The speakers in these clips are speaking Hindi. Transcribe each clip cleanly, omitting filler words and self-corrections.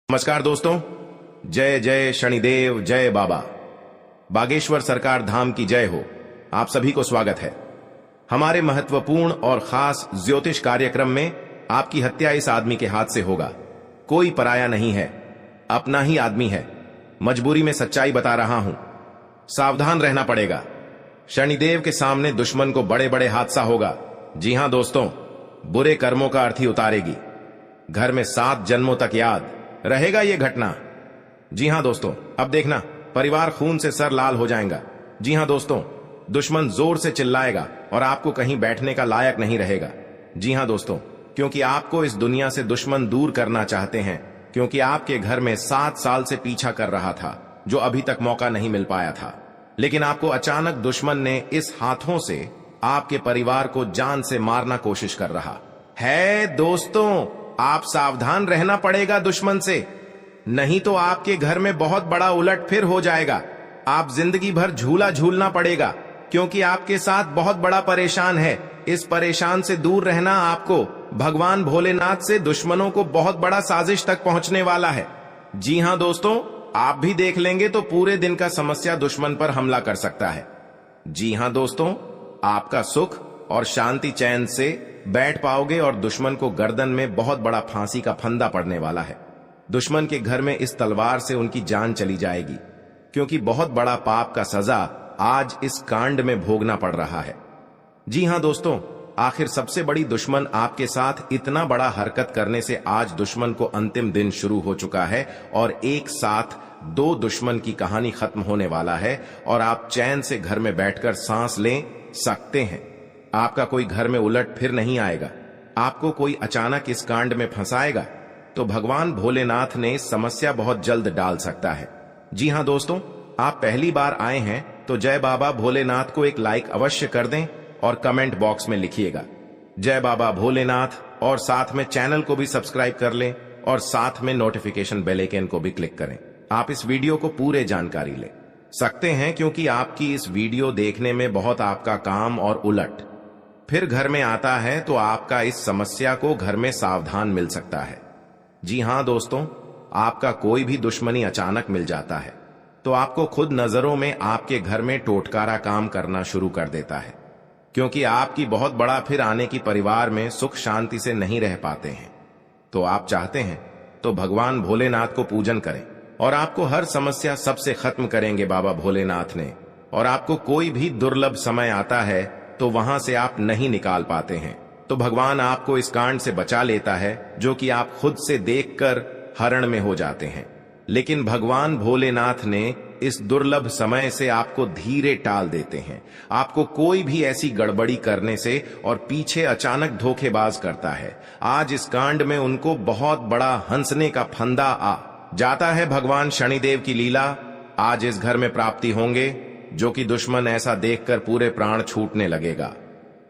नमस्कार दोस्तों, जय जय शनिदेव, जय बाबा बागेश्वर सरकार धाम की जय हो। आप सभी को स्वागत है हमारे महत्वपूर्ण और खास ज्योतिष कार्यक्रम में। आपकी हत्या इस आदमी के हाथ से होगा। कोई पराया नहीं है, अपना ही आदमी है। मजबूरी में सच्चाई बता रहा हूं, सावधान रहना पड़ेगा। शनिदेव के सामने दुश्मन को बड़े बड़े हादसा होगा। जी हां दोस्तों, बुरे कर्मों का अर्थी उतारेगी। घर में 7 जन्मों तक याद रहेगा ये घटना। जी हां दोस्तों, अब देखना, परिवार खून से सर लाल हो जाएगा। जी हां दोस्तों, दुश्मन जोर से चिल्लाएगा और आपको कहीं बैठने का लायक नहीं रहेगा। जी हां दोस्तों, क्योंकि आपको इस दुनिया से दुश्मन दूर करना चाहते हैं, क्योंकि आपके घर में 7 साल से पीछा कर रहा था, जो अभी तक मौका नहीं मिल पाया था। लेकिन आपको अचानक दुश्मन ने इस हाथों से आपके परिवार को जान से मारना कोशिश कर रहा है। दोस्तों, आप सावधान रहना पड़ेगा दुश्मन से, नहीं तो आपके घर में बहुत बड़ा उलटफेर हो जाएगा। आप जिंदगी भर झूला झूलना पड़ेगा, क्योंकि आपके साथ बहुत बड़ा परेशान है। इस परेशान से दूर रहना आपको भगवान भोलेनाथ से दुश्मनों को बहुत बड़ा साजिश तक पहुंचने वाला है। जी हां दोस्तों, आप भी देख लेंगे तो पूरे दिन का समस्या दुश्मन पर हमला कर सकता है। जी हां दोस्तों, आपका सुख और शांति चैन से बैठ पाओगे और दुश्मन को गर्दन में बहुत बड़ा फांसी का फंदा पड़ने वाला है। दुश्मन के घर में इस तलवार से उनकी जान चली जाएगी, क्योंकि बहुत बड़ा पाप का सजा आज इस कांड में भोगना पड़ रहा है। जी हां दोस्तों, आखिर सबसे बड़ी दुश्मन आपके साथ इतना बड़ा हरकत करने से आज दुश्मन को अंतिम दिन शुरू हो चुका है और एक साथ 2 दुश्मन की कहानी खत्म होने वाला है और आप चैन से घर में बैठकर सांस ले सकते हैं। आपका कोई घर में उलट फिर नहीं आएगा। आपको कोई अचानक इस कांड में फंसाएगा तो भगवान भोलेनाथ ने समस्या बहुत जल्द डाल सकता है। जी हां दोस्तों, आप पहली बार आए हैं तो जय बाबा भोलेनाथ को एक लाइक अवश्य कर दें और कमेंट बॉक्स में लिखिएगा जय बाबा भोलेनाथ, और साथ में चैनल को भी सब्सक्राइब कर लें और साथ में नोटिफिकेशन बेल आइकन को भी क्लिक करें। आप इस वीडियो को पूरे जानकारी ले सकते हैं, क्योंकि आपकी इस वीडियो देखने में बहुत आपका काम और उलट फिर घर में आता है तो आपका इस समस्या को घर में सावधान मिल सकता है। जी हां दोस्तों, आपका कोई भी दुश्मनी अचानक मिल जाता है तो आपको खुद नजरों में आपके घर में टोटकारा काम करना शुरू कर देता है, क्योंकि आपकी बहुत बड़ा फिर आने की परिवार में सुख शांति से नहीं रह पाते हैं। तो आप चाहते हैं तो भगवान भोलेनाथ को पूजन करें और आपको हर समस्या सबसे खत्म करेंगे बाबा भोलेनाथ ने। और आपको कोई भी दुर्लभ समय आता है तो वहां से आप नहीं निकाल पाते हैं, तो भगवान आपको इस कांड से बचा लेता है, जो कि आप खुद से देखकर हरण में हो जाते हैं। लेकिन भगवान भोलेनाथ ने इस दुर्लभ समय से आपको धीरे टाल देते हैं। आपको कोई भी ऐसी गड़बड़ी करने से और पीछे अचानक धोखेबाज करता है। आज इस कांड में उनको बहुत बड़ा हंसने का फंदा आ जाता है। भगवान शनिदेव की लीला आज इस घर में प्राप्ति होंगे, जो कि दुश्मन ऐसा देखकर पूरे प्राण छूटने लगेगा।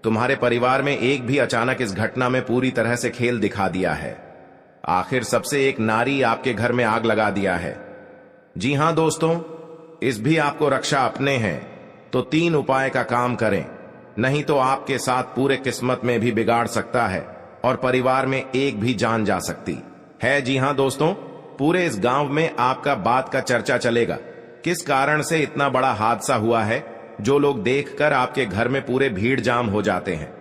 तुम्हारे परिवार में एक भी अचानक इस घटना में पूरी तरह से खेल दिखा दिया है। आखिर सबसे एक नारी आपके घर में आग लगा दिया है। जी हां दोस्तों, इस भी आपको रक्षा अपने हैं तो 3 उपाय का काम करें, नहीं तो आपके साथ पूरे किस्मत में भी बिगाड़ सकता है और परिवार में एक भी जान जा सकती है। जी हां दोस्तों, पूरे इस गांव में आपका बात का चर्चा चलेगा, किस कारण से इतना बड़ा हादसा हुआ है, जो लोग देखकर आपके घर में पूरे भीड़ जाम हो जाते हैं।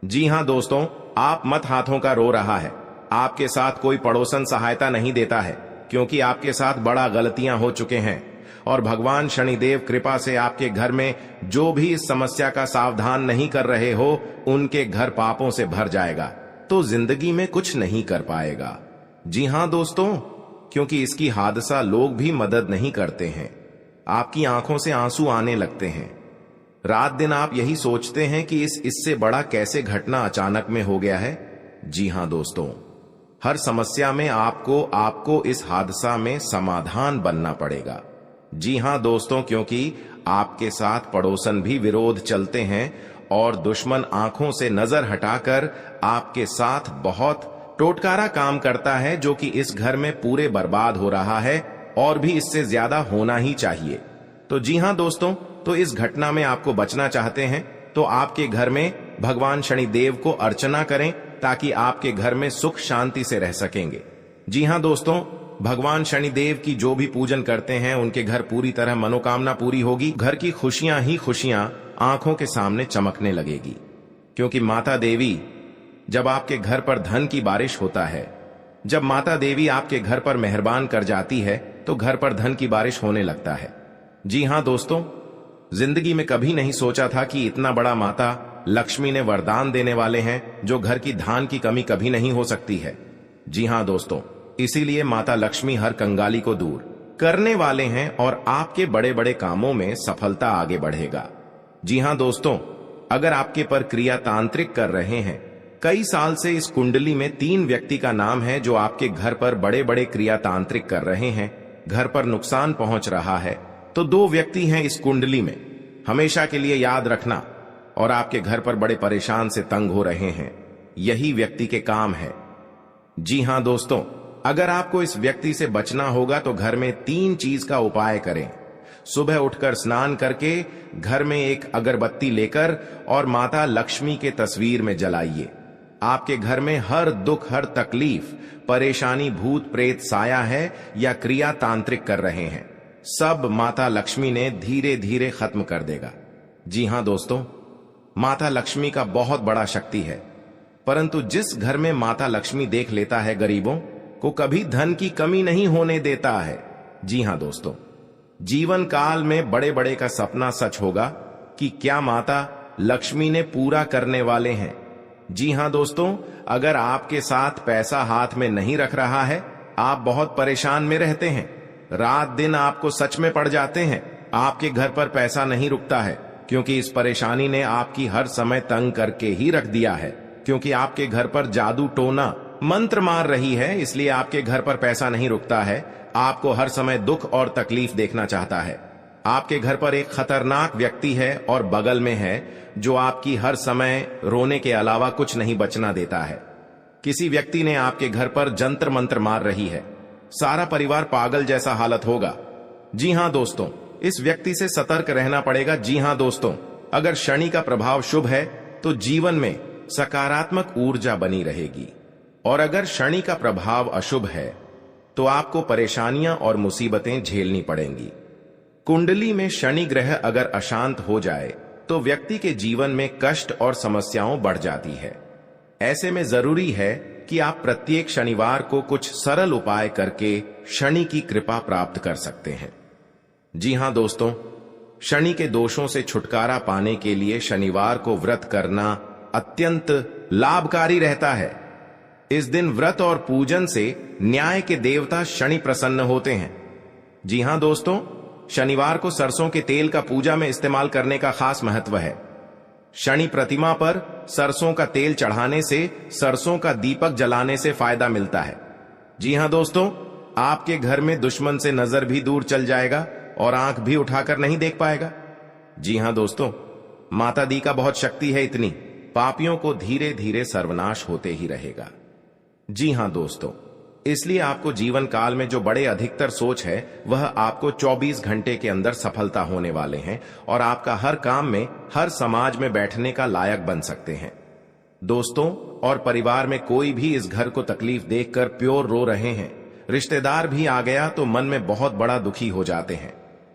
जी हां दोस्तों, आप मत हाथों का रो रहा है। आपके साथ कोई पड़ोसन सहायता नहीं देता है, क्योंकि आपके साथ बड़ा गलतियां हो चुके हैं और भगवान शनिदेव कृपा से आपके घर में जो भी इस समस्या का सावधान नहीं कर रहे हो, उनके घर पापों से भर जाएगा, तो जिंदगी में कुछ नहीं कर पाएगा। जी हां दोस्तों, क्योंकि इसकी हादसा लोग भी मदद नहीं करते हैं। आपकी आंखों से आंसू आने लगते हैं। रात दिन आप यही सोचते हैं कि इससे बड़ा कैसे घटना अचानक में हो गया है। जी हां दोस्तों, हर समस्या में आपको इस हादसा में समाधान बनना पड़ेगा। जी हां दोस्तों, क्योंकि आपके साथ पड़ोसन भी विरोध चलते हैं और दुश्मन आंखों से नजर हटाकर आपके साथ बहुत टोटकारा काम करता है, जो कि इस घर में पूरे बर्बाद हो रहा है और भी इससे ज्यादा होना ही चाहिए। तो जी हां दोस्तों, तो इस घटना में आपको बचना चाहते हैं तो आपके घर में भगवान शनिदेव को अर्चना करें, ताकि आपके घर में सुख शांति से रह सकेंगे। जी हां दोस्तों, भगवान शनिदेव की जो भी पूजन करते हैं उनके घर पूरी तरह मनोकामना पूरी होगी। घर की खुशियां ही खुशियां आंखों के सामने चमकने लगेगी, क्योंकि माता देवी जब आपके घर पर धन की बारिश होता है, जब माता देवी आपके घर पर मेहरबान कर जाती है तो घर पर धन की बारिश होने लगता है। जी हां दोस्तों, जिंदगी में कभी नहीं सोचा था कि इतना बड़ा माता लक्ष्मी ने वरदान देने वाले हैं जो घर की धान की कमी कभी नहीं हो सकती है। जी हां दोस्तों, इसीलिए माता लक्ष्मी हर कंगाली को दूर करने वाले हैं और आपके बड़े बड़े कामों में सफलता आगे बढ़ेगा। जी हां दोस्तों, अगर आपके पर क्रिया तांत्रिक कर रहे हैं, कई साल से इस कुंडली में 3 व्यक्ति का नाम है जो आपके घर पर बड़े बड़े क्रिया तांत्रिक कर रहे हैं, घर पर नुकसान पहुंच रहा है, तो 2 व्यक्ति हैं इस कुंडली में, हमेशा के लिए याद रखना। और आपके घर पर बड़े परेशान से तंग हो रहे हैं, यही व्यक्ति के काम है। जी हां दोस्तों, अगर आपको इस व्यक्ति से बचना होगा तो घर में 3 चीज का उपाय करें। सुबह उठकर स्नान करके घर में एक अगरबत्ती लेकर और माता लक्ष्मी के तस्वीर में जलाइए। आपके घर में हर दुख, हर तकलीफ, परेशानी, भूत प्रेत साया है या क्रिया तांत्रिक कर रहे हैं, सब माता लक्ष्मी ने धीरे धीरे खत्म कर देगा। जी हां दोस्तों, माता लक्ष्मी का बहुत बड़ा शक्ति है, परंतु जिस घर में माता लक्ष्मी देख लेता है गरीबों को कभी धन की कमी नहीं होने देता है। जी हां दोस्तों, जीवन काल में बड़े बड़े का सपना सच होगा कि क्या माता लक्ष्मी ने पूरा करने वाले हैं। जी हां दोस्तों, अगर आपके साथ पैसा हाथ में नहीं रख रहा है, आप बहुत परेशान में रहते हैं, रात दिन आपको सच में पड़ जाते हैं, आपके घर पर पैसा नहीं रुकता है, क्योंकि इस परेशानी ने आपकी हर समय तंग करके ही रख दिया है, क्योंकि आपके घर पर जादू टोना मंत्र मार रही है, इसलिए आपके घर पर पैसा नहीं रुकता है, आपको हर समय दुख और तकलीफ देखना चाहता है। आपके घर पर एक खतरनाक व्यक्ति है और बगल में है जो आपकी हर समय रोने के अलावा कुछ नहीं बचना देता है। किसी व्यक्ति ने आपके घर पर जंतर मंत्र मार रही है, सारा परिवार पागल जैसा हालत होगा। जी हां दोस्तों, इस व्यक्ति से सतर्क रहना पड़ेगा। जी हां दोस्तों, अगर शनि का प्रभाव शुभ है तो जीवन में सकारात्मक ऊर्जा बनी रहेगी, और अगर शनि का प्रभाव अशुभ है तो आपको परेशानियां और मुसीबतें झेलनी पड़ेंगी। कुंडली में शनि ग्रह अगर अशांत हो जाए तो व्यक्ति के जीवन में कष्ट और समस्याओं बढ़ जाती है। ऐसे में जरूरी है कि आप प्रत्येक शनिवार को कुछ सरल उपाय करके शनि की कृपा प्राप्त कर सकते हैं। जी हां दोस्तों, शनि के दोषों से छुटकारा पाने के लिए शनिवार को व्रत करना अत्यंत लाभकारी रहता है। इस दिन व्रत और पूजन से न्याय के देवता शनि प्रसन्न होते हैं। जी हां दोस्तों, शनिवार को सरसों के तेल का पूजा में इस्तेमाल करने का खास महत्व है। शनि प्रतिमा पर सरसों का तेल चढ़ाने से, सरसों का दीपक जलाने से फायदा मिलता है। जी हां दोस्तों, आपके घर में दुश्मन से नजर भी दूर चल जाएगा और आंख भी उठाकर नहीं देख पाएगा। जी हां दोस्तों, माता दी का बहुत शक्ति है इतनी, पापियों को धीरे धीरे सर्वनाश होते ही रहेगा। जी हां दोस्तों, इसलिए आपको जीवन काल में जो बड़े अधिकतर सोच है वह आपको 24 घंटे के अंदर सफलता होने वाले हैं और आपका हर काम में, हर समाज में बैठने का लायक बन सकते हैं। दोस्तों और परिवार में कोई भी इस घर को तकलीफ देखकर प्योर रो रहे हैं, रिश्तेदार भी आ गया तो मन में बहुत बड़ा दुखी हो जाते हैं।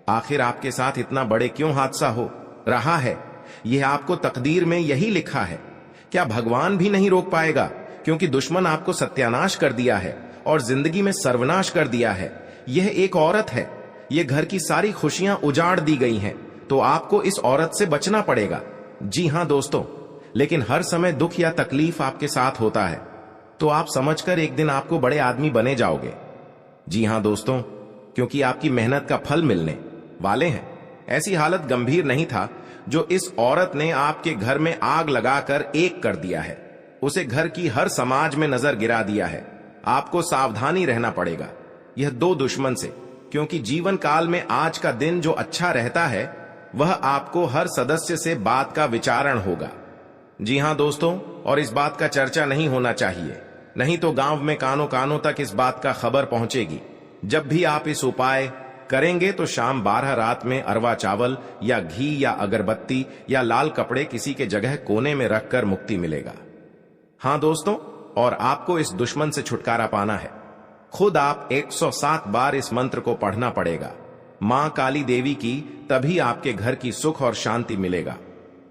आखिर आपके साथ इतना बड़े क्यों हादसा हो रहा है? यह आपको तकदीर में यही लिखा है। क्या भगवान भी नहीं रोक पाएगा? क्योंकि दुश्मन आपको सत्यानाश कर दिया है और जिंदगी में सर्वनाश कर दिया है। यह एक औरत है, यह घर की सारी खुशियां उजाड़ दी गई हैं, तो आपको इस औरत से बचना पड़ेगा। जी हां दोस्तों, लेकिन हर समय दुख या तकलीफ आपके साथ होता है तो आप समझकर एक दिन आपको बड़े आदमी बने जाओगे। जी हां दोस्तों, क्योंकि आपकी मेहनत का फल मिलने वाले हैं। ऐसी हालत गंभीर नहीं था जो इस औरत ने आपके घर में आग लगाकर एक कर दिया है, उसे घर की हर समाज में नजर गिरा दिया है। आपको सावधानी रहना पड़ेगा यह 2 दुश्मन से, क्योंकि जीवन काल में आज का दिन जो अच्छा रहता है वह आपको हर सदस्य से बात का विचारण होगा। जी हां दोस्तों, और इस बात का चर्चा नहीं होना चाहिए, नहीं तो गांव में कानों कानों तक इस बात का खबर पहुंचेगी। जब भी आप इस उपाय करेंगे तो शाम 12 रात में अरवा चावल या घी या अगरबत्ती या लाल कपड़े किसी के जगह कोने में रखकर मुक्ति मिलेगा। हां दोस्तों, और आपको इस दुश्मन से छुटकारा पाना है। खुद आप 107 बार इस मंत्र को पढ़ना पड़ेगा। मां काली देवी की, तभी आपके घर की सुख और शांति मिलेगा।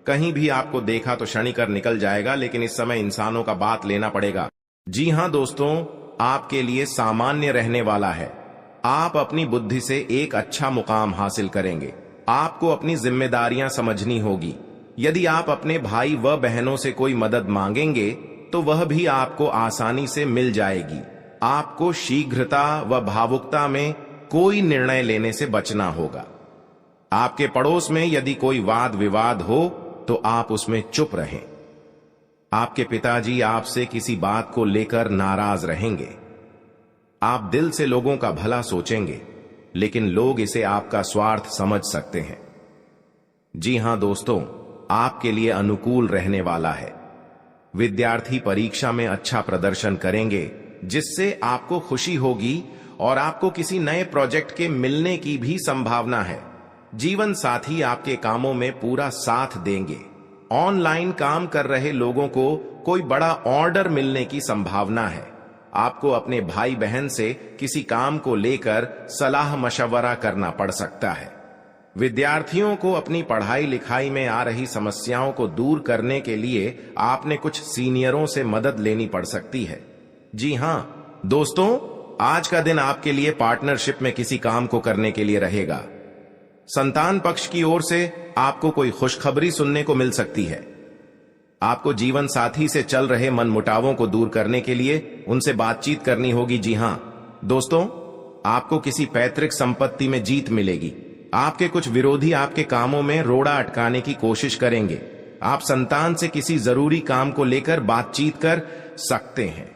कहीं भी आपको देखा तो शनिकर निकल जाएगा, लेकिन इस समय इंसानों का बात लेना पड़ेगा। जी हां दोस्तों, आपके लिए सामान्य रहने वाला है। आप अपनी बुद्धि से एक अच्छा मुकाम हासिल करेंगे। आपको अपनी जिम्मेदारियां समझनी होगी। यदि आप अपने भाई व बहनों से कोई मदद मांगेंगे तो वह भी आपको आसानी से मिल जाएगी। आपको शीघ्रता व भावुकता में कोई निर्णय लेने से बचना होगा। आपके पड़ोस में यदि कोई वाद विवाद हो तो आप उसमें चुप रहें। आपके पिताजी आपसे किसी बात को लेकर नाराज रहेंगे। आप दिल से लोगों का भला सोचेंगे, लेकिन लोग इसे आपका स्वार्थ समझ सकते हैं। जी हां दोस्तों, आपके लिए अनुकूल रहने वाला है। विद्यार्थी परीक्षा में अच्छा प्रदर्शन करेंगे, जिससे आपको खुशी होगी और आपको किसी नए प्रोजेक्ट के मिलने की भी संभावना है। जीवन साथी आपके कामों में पूरा साथ देंगे। ऑनलाइन काम कर रहे लोगों को कोई बड़ा ऑर्डर मिलने की संभावना है। आपको अपने भाई बहन से किसी काम को लेकर सलाह मशवरा करना पड़ सकता है। विद्यार्थियों को अपनी पढ़ाई लिखाई में आ रही समस्याओं को दूर करने के लिए आपने कुछ सीनियरों से मदद लेनी पड़ सकती है। जी हां दोस्तों, आज का दिन आपके लिए पार्टनरशिप में किसी काम को करने के लिए रहेगा। संतान पक्ष की ओर से आपको कोई खुशखबरी सुनने को मिल सकती है। आपको जीवन साथी से चल रहे मनमुटावों को दूर करने के लिए उनसे बातचीत करनी होगी। जी हां दोस्तों, आपको किसी पैतृक संपत्ति में जीत मिलेगी। आपके कुछ विरोधी आपके कामों में रोड़ा अटकाने की कोशिश करेंगे। आप संतान से किसी जरूरी काम को लेकर बातचीत कर सकते हैं।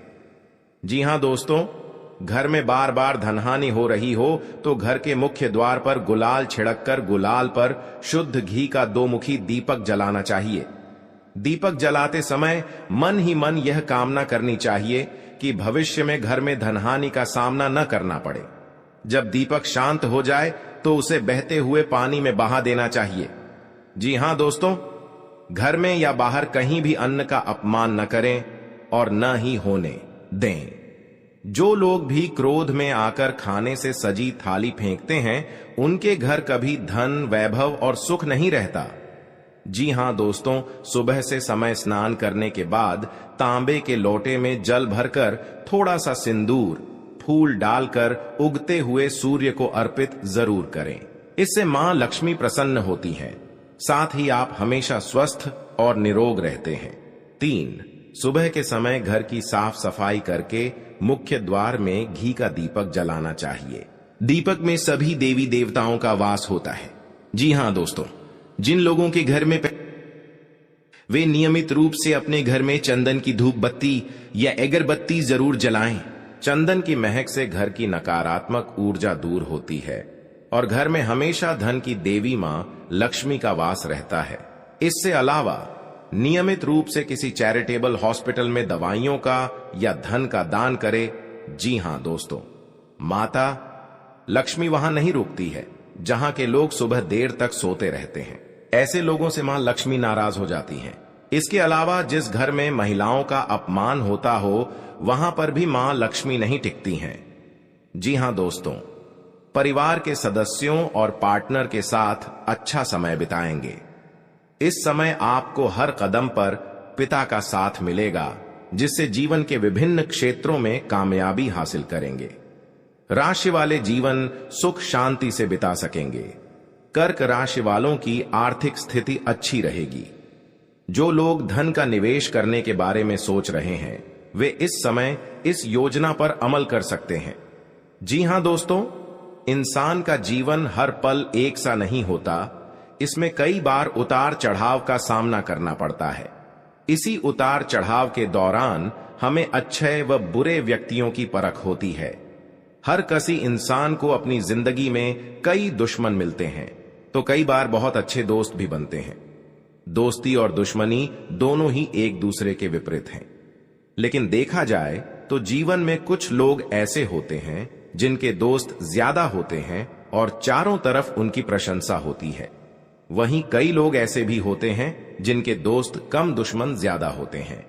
जी हां दोस्तों, घर में बार बार धनहानि हो रही हो तो घर के मुख्य द्वार पर गुलाल छिड़ककर गुलाल पर शुद्ध घी का 2 मुखी दीपक जलाना चाहिए। दीपक जलाते समय मन ही मन यह कामना करनी चाहिए कि भविष्य में घर में धनहानि का सामना न करना पड़े। जब दीपक शांत हो जाए तो उसे बहते हुए पानी में बहा देना चाहिए। जी हां दोस्तों, घर में या बाहर कहीं भी अन्न का अपमान न करें और न ही होने दें। जो लोग भी क्रोध में आकर खाने से सजी थाली फेंकते हैं, उनके घर कभी धन, वैभव और सुख नहीं रहता। जी हां दोस्तों, सुबह से समय स्नान करने के बाद तांबे के लोटे में जल भरकर थोड़ा सा सिंदूर, फूल डालकर उगते हुए सूर्य को अर्पित जरूर करें। इससे मां लक्ष्मी प्रसन्न होती हैं। साथ ही आप हमेशा स्वस्थ और निरोग रहते हैं। 3, सुबह के समय घर की साफ सफाई करके मुख्य द्वार में घी का दीपक जलाना चाहिए। दीपक में सभी देवी देवताओं का वास होता है। जी हां दोस्तों, जिन लोगों के घर में वे नियमित रूप से अपने घर में चंदन की धूप बत्ती या अगरबत्ती जरूर जलाएं। चंदन की महक से घर की नकारात्मक ऊर्जा दूर होती है और घर में हमेशा धन की देवी मां लक्ष्मी का वास रहता है। इससे अलावा नियमित रूप से किसी चैरिटेबल हॉस्पिटल में दवाइयों का या धन का दान करें। जी हां दोस्तों, माता लक्ष्मी वहां नहीं रुकती है जहां के लोग सुबह देर तक सोते रहते हैं। ऐसे लोगों से मां लक्ष्मी नाराज हो जाती हैं। इसके अलावा जिस घर में महिलाओं का अपमान होता हो, वहां पर भी मां लक्ष्मी नहीं टिकती हैं। जी हां दोस्तों, परिवार के सदस्यों और पार्टनर के साथ अच्छा समय बिताएंगे। इस समय आपको हर कदम पर पिता का साथ मिलेगा, जिससे जीवन के विभिन्न क्षेत्रों में कामयाबी हासिल करेंगे। राशि वाले जीवन सुख शांति से बिता सकेंगे। कर्क राशि वालों की आर्थिक स्थिति अच्छी रहेगी। जो लोग धन का निवेश करने के बारे में सोच रहे हैं, वे इस समय इस योजना पर अमल कर सकते हैं। जी हां दोस्तों, इंसान का जीवन हर पल एक सा नहीं होता। इसमें कई बार उतार चढ़ाव का सामना करना पड़ता है। इसी उतार चढ़ाव के दौरान हमें अच्छे व बुरे व्यक्तियों की परख होती है। हर किसी इंसान को अपनी जिंदगी में कई दुश्मन मिलते हैं, तो कई बार बहुत अच्छे दोस्त भी बनते हैं। दोस्ती और दुश्मनी दोनों ही एक दूसरे के विपरीत हैं। लेकिन देखा जाए तो जीवन में कुछ लोग ऐसे होते हैं जिनके दोस्त ज्यादा होते हैं और चारों तरफ उनकी प्रशंसा होती है। वहीं कई लोग ऐसे भी होते हैं जिनके दोस्त कम, दुश्मन ज्यादा होते हैं।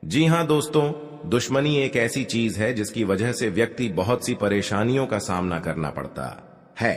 जी हां दोस्तों, दुश्मनी एक ऐसी चीज है जिसकी वजह से व्यक्ति बहुत सी परेशानियों का सामना करना पड़ता है।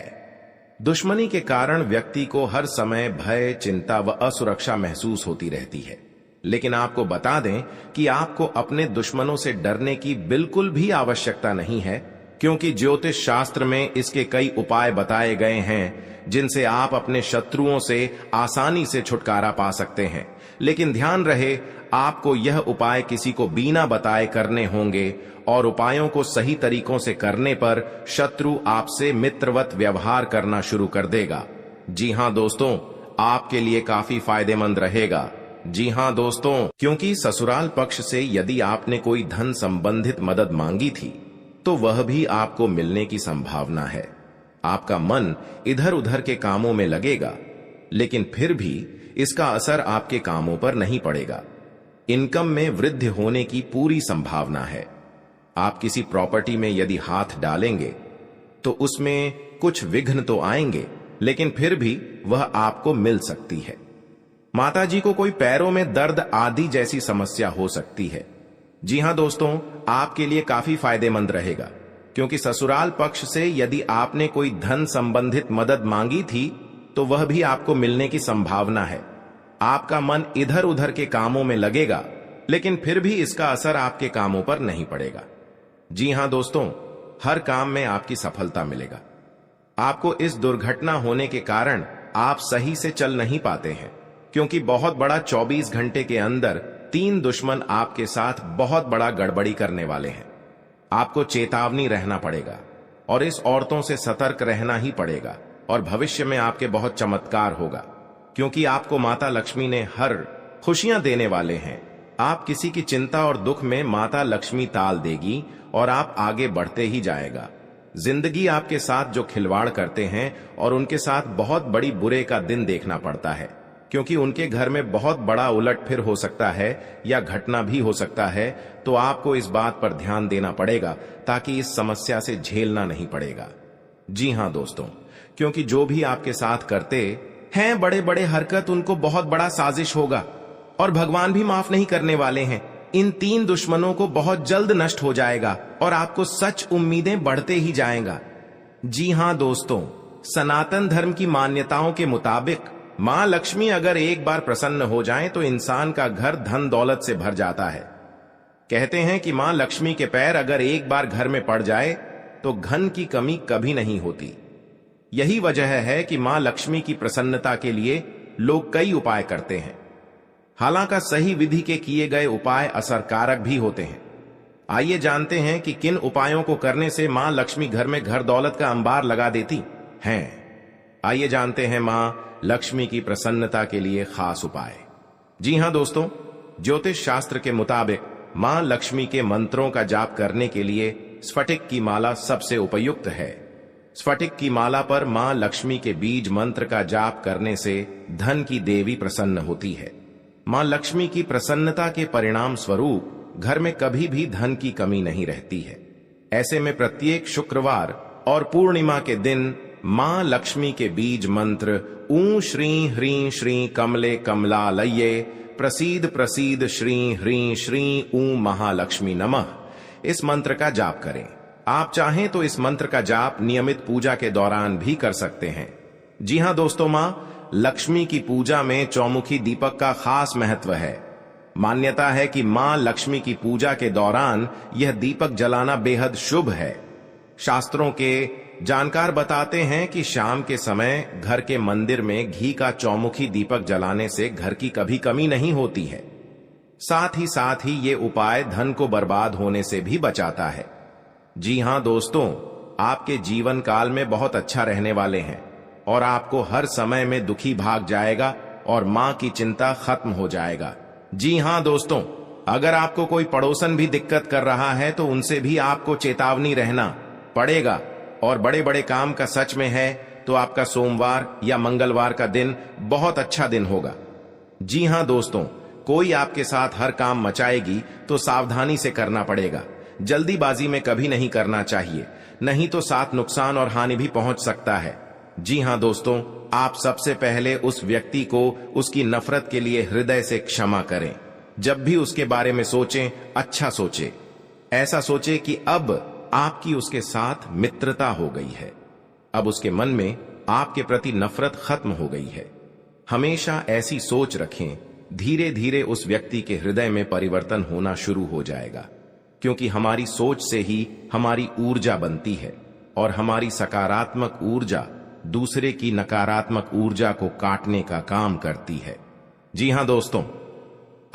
दुश्मनी के कारण व्यक्ति को हर समय भय, चिंता व असुरक्षा महसूस होती रहती है। लेकिन आपको बता दें कि आपको अपने दुश्मनों से डरने की बिल्कुल भी आवश्यकता नहीं है, क्योंकि ज्योतिष शास्त्र में इसके कई उपाय बताए गए हैं जिनसे आप अपने शत्रुओं से आसानी से छुटकारा पा सकते हैं। लेकिन ध्यान रहे, आपको यह उपाय किसी को बिना बताए करने होंगे और उपायों को सही तरीकों से करने पर शत्रु आपसे मित्रवत व्यवहार करना शुरू कर देगा। जी हां दोस्तों, आपके लिए काफी फायदेमंद रहेगा। जी हां दोस्तों, क्योंकि ससुराल पक्ष से यदि आपने कोई धन संबंधित मदद मांगी थी तो वह भी आपको मिलने की संभावना है। आपका मन इधर उधर के कामों में लगेगा, लेकिन फिर भी इसका असर आपके कामों पर नहीं पड़ेगा। इनकम में वृद्धि होने की पूरी संभावना है। आप किसी प्रॉपर्टी में यदि हाथ डालेंगे तो उसमें कुछ विघ्न तो आएंगे, लेकिन फिर भी वह आपको मिल सकती है। माताजी को कोई पैरों में दर्द आदि जैसी समस्या हो सकती है। जी हां दोस्तों, आपके लिए काफी फायदेमंद रहेगा, क्योंकि ससुराल पक्ष से यदि आपने कोई धन संबंधित मदद मांगी थी तो वह भी आपको मिलने की संभावना है। आपका मन इधर उधर के कामों में लगेगा, लेकिन फिर भी इसका असर आपके कामों पर नहीं पड़ेगा। जी हां दोस्तों, हर काम में आपकी सफलता मिलेगा। आपको इस दुर्घटना होने के कारण आप सही से चल नहीं पाते हैं, क्योंकि बहुत बड़ा 24 घंटे के अंदर 3 दुश्मन आपके साथ बहुत बड़ा गड़बड़ी करने वाले हैं। आपको चेतावनी रहना पड़ेगा और इस औरतों से सतर्क रहना ही पड़ेगा, और भविष्य में आपके बहुत चमत्कार होगा, क्योंकि आपको माता लक्ष्मी ने हर खुशियां देने वाले हैं। आप किसी की चिंता और दुख में माता लक्ष्मी ताल देगी और आप आगे बढ़ते ही जाएगा। जिंदगी आपके साथ जो खिलवाड़ करते हैं और उनके साथ बहुत बड़ी बुरे का दिन देखना पड़ता है, क्योंकि उनके घर में बहुत बड़ा उलटफेर हो सकता है या घटना भी हो सकता है। तो आपको इस बात पर ध्यान देना पड़ेगा ताकि इस समस्या से झेलना नहीं पड़ेगा। जी हां दोस्तों, क्योंकि जो भी आपके साथ करते हैं बड़े बड़े हरकत, उनको बहुत बड़ा साजिश होगा और भगवान भी माफ नहीं करने वाले हैं। इन 3 दुश्मनों को बहुत जल्द नष्ट हो जाएगा और आपको सच उम्मीदें बढ़ते ही जाएगा। जी हां दोस्तों, सनातन धर्म की मान्यताओं के मुताबिक मां लक्ष्मी अगर एक बार प्रसन्न हो जाएं तो इंसान का घर धन दौलत से भर जाता है। कहते हैं कि मां लक्ष्मी के पैर अगर एक बार घर में पड़ जाए तो धन की कमी कभी नहीं होती। यही वजह है कि मां लक्ष्मी की प्रसन्नता के लिए लोग कई उपाय करते हैं। हालांकि सही विधि के किए गए उपाय असरकारक भी होते हैं। आइए जानते हैं कि किन उपायों को करने से मां लक्ष्मी घर में घर दौलत का अंबार लगा देती हैं। आइए जानते हैं मां लक्ष्मी की प्रसन्नता के लिए खास उपाय। जी हां दोस्तों, ज्योतिष शास्त्र के मुताबिक मां लक्ष्मी के मंत्रों का जाप करने के लिए स्फटिक की माला सबसे उपयुक्त है। स्फटिक की माला पर मां लक्ष्मी के बीज मंत्र का जाप करने से धन की देवी प्रसन्न होती है। मां लक्ष्मी की प्रसन्नता के परिणाम स्वरूप घर में कभी भी धन की कमी नहीं रहती है। ऐसे में प्रत्येक शुक्रवार और पूर्णिमा के दिन मां लक्ष्मी के बीज मंत्र ऊ श्री ह्रीं श्री कमले कमलालये प्रसीद प्रसीद श्री ह्रीं श्री ऊ महालक्ष्मी नमः, इस मंत्र का जाप करें। आप चाहें तो इस मंत्र का जाप नियमित पूजा के दौरान भी कर सकते हैं। जी हां दोस्तों, मां लक्ष्मी की पूजा में चौमुखी दीपक का खास महत्व है। मान्यता है कि मां लक्ष्मी की पूजा के दौरान यह दीपक जलाना बेहद शुभ है। शास्त्रों के जानकार बताते हैं कि शाम के समय घर के मंदिर में घी का चौमुखी दीपक जलाने से घर की कभी कमी नहीं होती है। साथ ही ये उपाय धन को बर्बाद होने से भी बचाता है। जी हां दोस्तों, आपके जीवन काल में बहुत अच्छा रहने वाले हैं और आपको हर समय में दुखी भाग जाएगा और मां की चिंता खत्म हो जाएगा। जी हां दोस्तों, अगर आपको कोई पड़ोसन भी दिक्कत कर रहा है तो उनसे भी आपको चेतावनी रहना पड़ेगा। और बड़े बड़े काम का सच में है तो आपका सोमवार या मंगलवार का दिन बहुत अच्छा दिन होगा। जी हां दोस्तों, कोई आपके साथ हर काम मचाएगी तो सावधानी से करना पड़ेगा। जल्दीबाजी में कभी नहीं करना चाहिए, नहीं तो साथ नुकसान और हानि भी पहुंच सकता है। जी हां दोस्तों, आप सबसे पहले उस व्यक्ति को उसकी नफरत के लिए हृदय से क्षमा करें। जब भी उसके बारे में सोचें, अच्छा सोचें। ऐसा सोचें कि अब आपकी उसके साथ मित्रता हो गई है, अब उसके मन में आपके प्रति नफरत खत्म हो गई है। हमेशा ऐसी सोच रखें, धीरे धीरे उस व्यक्ति के हृदय में परिवर्तन होना शुरू हो जाएगा, क्योंकि हमारी सोच से ही हमारी ऊर्जा बनती है और हमारी सकारात्मक ऊर्जा दूसरे की नकारात्मक ऊर्जा को काटने का काम करती है। जी हां दोस्तों,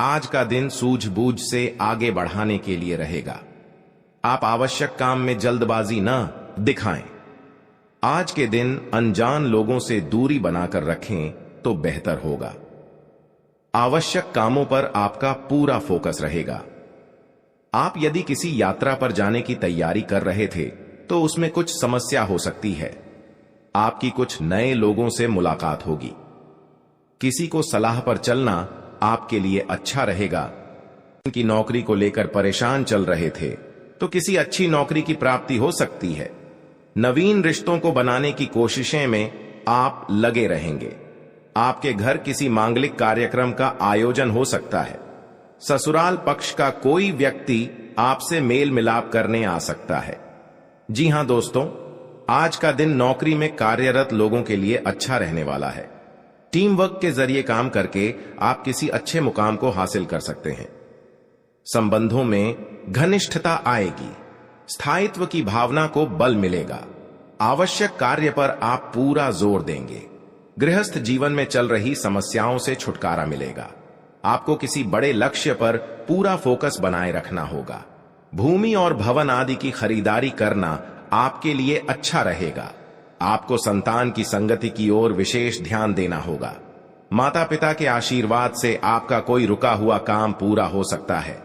आज का दिन सूझबूझ से आगे बढ़ाने के लिए रहेगा। आप आवश्यक काम में जल्दबाजी न दिखाएं। आज के दिन अनजान लोगों से दूरी बनाकर रखें तो बेहतर होगा। आवश्यक कामों पर आपका पूरा फोकस रहेगा। आप यदि किसी यात्रा पर जाने की तैयारी कर रहे थे तो उसमें कुछ समस्या हो सकती है। आपकी कुछ नए लोगों से मुलाकात होगी। किसी को सलाह पर चलना आपके लिए अच्छा रहेगा। उनकी नौकरी को लेकर परेशान चल रहे थे तो किसी अच्छी नौकरी की प्राप्ति हो सकती है। नवीन रिश्तों को बनाने की कोशिशें में आप लगे रहेंगे। आपके घर किसी मांगलिक कार्यक्रम का आयोजन हो सकता है। ससुराल पक्ष का कोई व्यक्ति आपसे मेल मिलाप करने आ सकता है। जी हां दोस्तों, आज का दिन नौकरी में कार्यरत लोगों के लिए अच्छा रहने वाला है। टीम वर्क के जरिए काम करके आप किसी अच्छे मुकाम को हासिल कर सकते हैं। संबंधों में घनिष्ठता आएगी। स्थायित्व की भावना को बल मिलेगा। आवश्यक कार्य पर आप पूरा जोर देंगे। गृहस्थ जीवन में चल रही समस्याओं से छुटकारा मिलेगा। आपको किसी बड़े लक्ष्य पर पूरा फोकस बनाए रखना होगा। भूमि और भवन आदि की खरीदारी करना आपके लिए अच्छा रहेगा। आपको संतान की संगति की ओर विशेष ध्यान देना होगा। माता पिता के आशीर्वाद से आपका कोई रुका हुआ काम पूरा हो सकता है।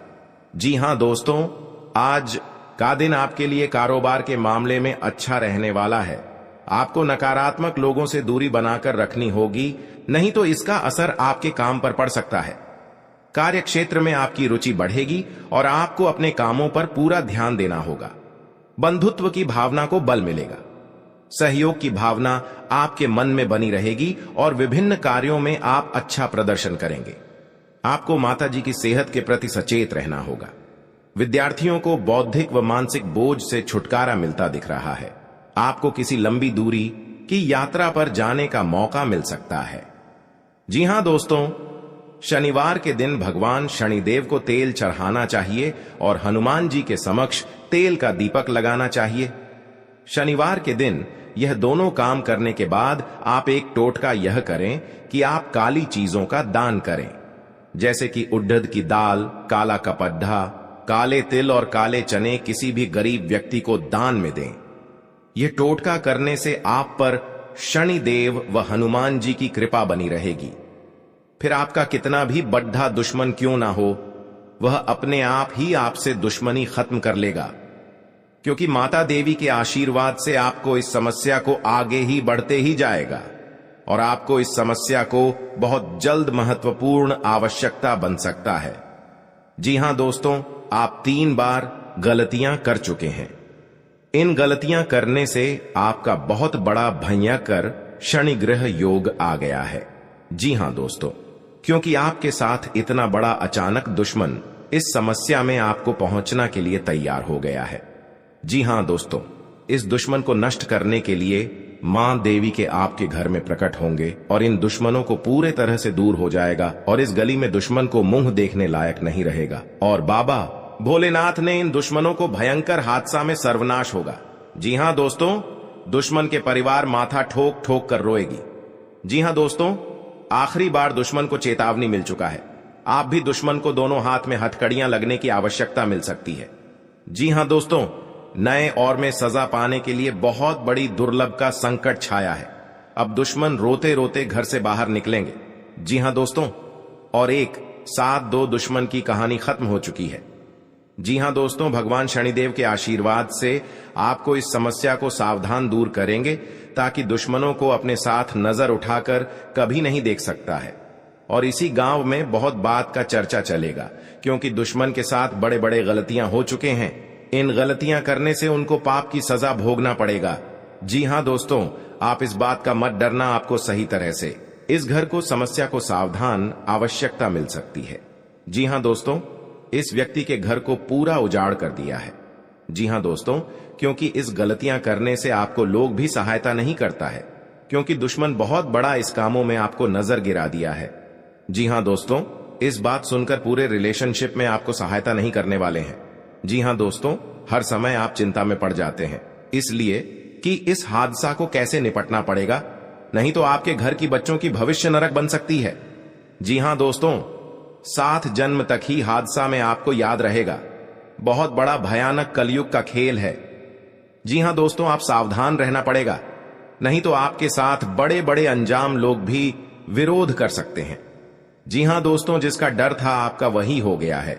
जी हां दोस्तों, आज का दिन आपके लिए कारोबार के मामले में अच्छा रहने वाला है। आपको नकारात्मक लोगों से दूरी बनाकर रखनी होगी, नहीं तो इसका असर आपके काम पर पड़ सकता है। कार्य क्षेत्र में आपकी रुचि बढ़ेगी और आपको अपने कामों पर पूरा ध्यान देना होगा। बंधुत्व की भावना को बल मिलेगा। सहयोग की भावना आपके मन में बनी रहेगी और विभिन्न कार्यों में आप अच्छा प्रदर्शन करेंगे। आपको माता जी की सेहत के प्रति सचेत रहना होगा। विद्यार्थियों को बौद्धिक व मानसिक बोझ से छुटकारा मिलता दिख रहा है। आपको किसी लंबी दूरी की यात्रा पर जाने का मौका मिल सकता है। जी हां दोस्तों, शनिवार के दिन भगवान शनिदेव को तेल चढ़ाना चाहिए और हनुमान जी के समक्ष तेल का दीपक लगाना चाहिए। शनिवार के दिन यह दोनों काम करने के बाद आप एक टोटका यह करें कि आप काली चीजों का दान करें, जैसे कि उड़द की दाल, काला कपड्ढा, काले तिल और काले चने किसी भी गरीब व्यक्ति को दान में दें। यह टोटका करने से आप पर शनिदेव व हनुमान जी की कृपा बनी रहेगी। फिर आपका कितना भी बड्ढा दुश्मन क्यों ना हो, वह अपने आप ही आपसे दुश्मनी खत्म कर लेगा, क्योंकि माता देवी के आशीर्वाद से आपको इस समस्या को आगे ही बढ़ते ही जाएगा और आपको इस समस्या को बहुत जल्द महत्वपूर्ण आवश्यकता बन सकता है। जी हां दोस्तों, आप 3 बार गलतियां कर चुके हैं। इन गलतियां करने से आपका बहुत बड़ा भयंकर शनि ग्रह योग आ गया है। जी हां दोस्तों, क्योंकि आपके साथ इतना बड़ा अचानक दुश्मन इस समस्या में आपको पहुंचना के लिए तैयार हो गया है। जी हां दोस्तों, इस दुश्मन को नष्ट करने के लिए मां देवी के आपके घर में प्रकट होंगे और इन दुश्मनों को पूरे तरह से दूर हो जाएगा और इस गली में दुश्मन को मुंह देखने लायक नहीं रहेगा और बाबा भोलेनाथ ने इन दुश्मनों को भयंकर हादसा में सर्वनाश होगा। जी हां दोस्तों, दुश्मन के परिवार माथा ठोक ठोक कर रोएगी। जी हां दोस्तों, आखिरी बार दुश्मन को चेतावनी मिल चुका है। आप भी दुश्मन को दोनों हाथ में हथकड़ियां लगने की आवश्यकता मिल सकती है। जी हां दोस्तों, नए और में सजा पाने के लिए बहुत बड़ी दुर्लभ का संकट छाया है। अब दुश्मन रोते रोते घर से बाहर निकलेंगे। जी हां दोस्तों, और एक 7-2 दुश्मन की कहानी खत्म हो चुकी है। जी हां दोस्तों, भगवान शनिदेव के आशीर्वाद से आपको इस समस्या को सावधान दूर करेंगे ताकि दुश्मनों को अपने साथ नजर उठाकर कभी नहीं देख सकता है। और इसी गांव में बहुत बात का चर्चा चलेगा, क्योंकि दुश्मन के साथ बड़े बड़े गलतियां हो चुके हैं। इन गलतियां करने से उनको पाप की सजा भोगना पड़ेगा। जी हां दोस्तों, आप इस बात का मत डरना, आपको सही तरह से इस घर को समस्या को सावधान आवश्यकता मिल सकती है। जी हां दोस्तों, इस व्यक्ति के घर को पूरा उजाड़ कर दिया है। जी हां दोस्तों, क्योंकि इस गलतियां करने से आपको लोग भी सहायता नहीं करता है, क्योंकि दुश्मन बहुत बड़ा इस कामों में आपको नजर गिरा दिया है। जी हां दोस्तों, इस बात सुनकर पूरे रिलेशनशिप में आपको सहायता नहीं करने वाले हैं। जी हां दोस्तों, हर समय आप चिंता में पड़ जाते हैं, इसलिए कि इस हादसा को कैसे निपटना पड़ेगा, नहीं तो आपके घर की बच्चों की भविष्य नरक बन सकती है। जी हां दोस्तों, 7 जन्म तक ही हादसा में आपको याद रहेगा। बहुत बड़ा भयानक कलयुग का खेल है। जी हां दोस्तों, आप सावधान रहना पड़ेगा, नहीं तो आपके साथ बड़े बड़े अंजाम लोग भी विरोध कर सकते हैं। जी हां दोस्तों, जिसका डर था आपका वही हो गया है।